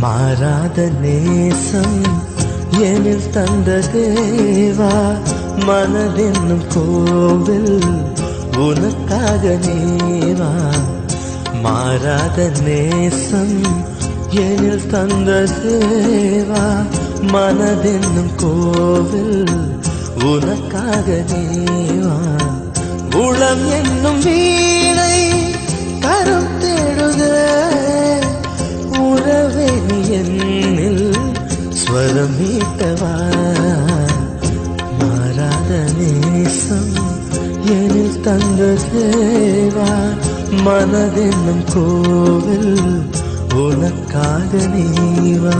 மாறாத நேசம் எனில் தந்த தேவா, மனதென்னும் கோவில் உனக்காக நீவா. மாறாத நேசம் எனில் தந்த தேவா, மனதென்னும் கோவில் உனக்காக நீவா. உளம் என்னும் வீணை கரம் தேடுதே, உறவே நீ என்னில் ஸ்வரம் மீட்டவா. மாறாத நேசம் எனில் தந்த தேவா, மனதென்னும் கோவில் உனக்காக நீவா.